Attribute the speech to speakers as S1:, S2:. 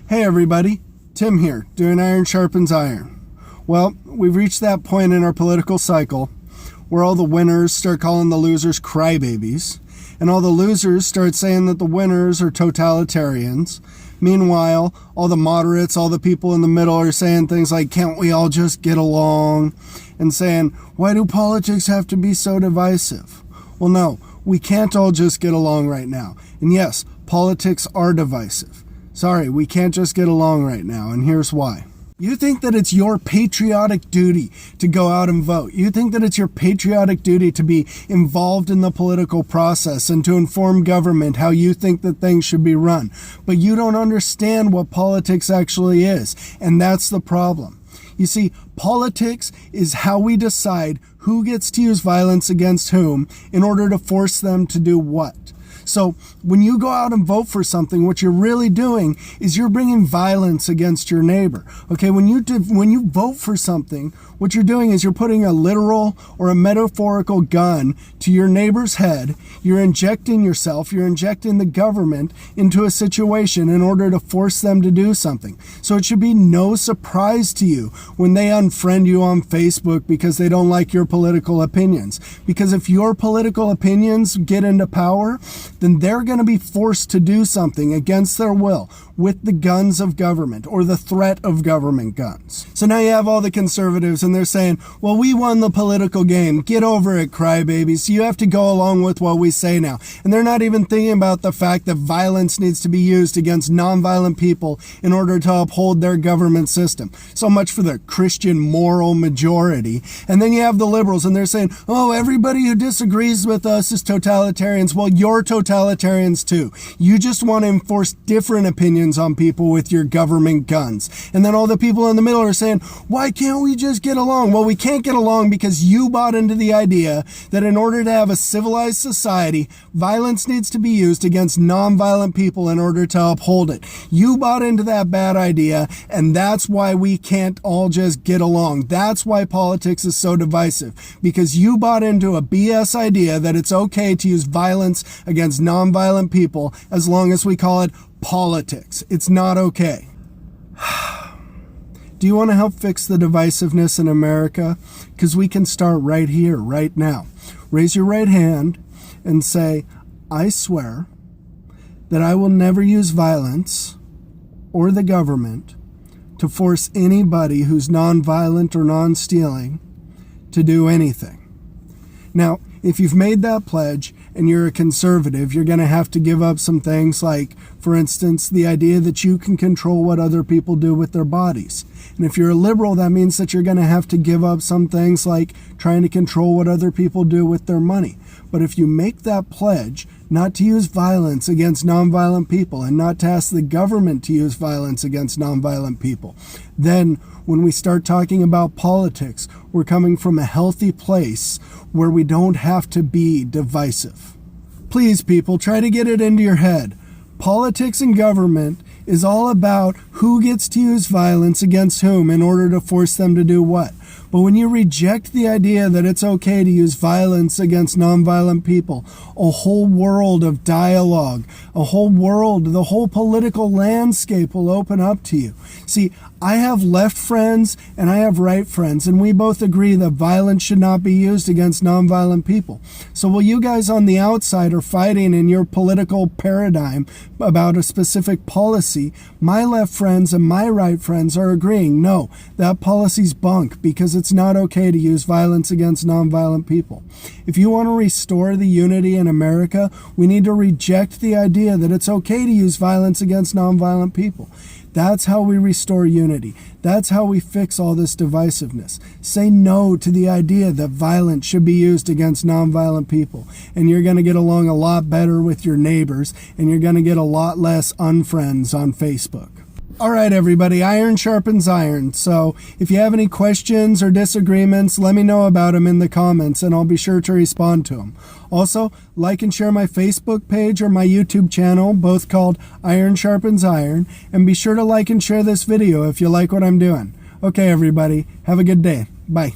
S1: Hey everybody, Tim here, doing Iron Sharpens Iron. Well, we've reached that point in our political cycle where all the winners start calling the losers crybabies, and all the losers start saying that the winners are totalitarians. Meanwhile, all the moderates, all the people in the middle are saying things like, can't we all just get along? And saying, why do politics have to be so divisive? Well, no, we can't all just get along right now. And yes, politics are divisive. Sorry, we can't just get along right now, and here's why. You think that it's your patriotic duty to go out and vote. You think that it's your patriotic duty to be involved in the political process and to inform government how you think that things should be run. But you don't understand what politics actually is, and that's the problem. You see, politics is how we decide who gets to use violence against whom in order to force them to do what. So when you go out and vote for something, what you're really doing is you're bringing violence against your neighbor. Okay, when you vote for something, what you're doing is you're putting a literal or a metaphorical gun to your neighbor's head. You're injecting yourself, you're injecting the government into a situation in order to force them to do something. So it should be no surprise to you when they unfriend you on Facebook because they don't like your political opinions. Because if your political opinions get into power, then they're going to be forced to do something against their will with the guns of government or the threat of government guns. So now you have all the conservatives and they're saying, well, we won the political game. Get over it, crybabies. You have to go along with what we say now. And they're not even thinking about the fact that violence needs to be used against nonviolent people in order to uphold their government system. So much for the Christian moral majority. And then you have the liberals and they're saying, oh, everybody who disagrees with us is totalitarians. Well, you're totalitarians too. You just want to enforce different opinions on people with your government guns. And then all the people in the middle are saying, why can't we just get along? Well, we can't get along because you bought into the idea that in order to have a civilized society, violence needs to be used against nonviolent people in order to uphold it. You bought into that bad idea, and that's why we can't all just get along. That's why politics is so divisive, because you bought into a BS idea that it's okay to use violence against nonviolent people as long as we call it politics. It's not okay. Do you want to help fix the divisiveness in America? Because we can start right here, right now. Raise your right hand and say, I swear that I will never use violence or the government to force anybody who's nonviolent or non-stealing to do anything. Now, if you've made that pledge and you're a conservative, you're going to have to give up some things like, for instance, the idea that you can control what other people do with their bodies. And if you're a liberal, that means that you're going to have to give up some things like trying to control what other people do with their money. But if you make that pledge not to use violence against nonviolent people and not to ask the government to use violence against nonviolent people, then when we start talking about politics, we're coming from a healthy place where we don't have to be divisive. Please, people, try to get it into your head. Politics and government is all about who gets to use violence against whom in order to force them to do what. But when you reject the idea that it's okay to use violence against nonviolent people, a whole world of dialogue, the whole political landscape will open up to you. See, I have left friends and I have right friends, and we both agree that violence should not be used against nonviolent people. So while you guys on the outside are fighting in your political paradigm about a specific policy, my left friends and my right friends are agreeing, no, that policy's bunk because it's not okay to use violence against nonviolent people. If you want to restore the unity in America, we need to reject the idea that it's okay to use violence against nonviolent people. That's how we restore unity. That's how we fix all this divisiveness. Say no to the idea that violence should be used against nonviolent people. And you're going to get along a lot better with your neighbors, and you're going to get a lot less unfriends on Facebook. All right, everybody, iron sharpens iron. So if you have any questions or disagreements, let me know about them in the comments and I'll be sure to respond to them. Also, like and share my Facebook page or my YouTube channel, both called Iron Sharpens Iron. And be sure to like and share this video if you like what I'm doing. Okay, everybody, have a good day. Bye.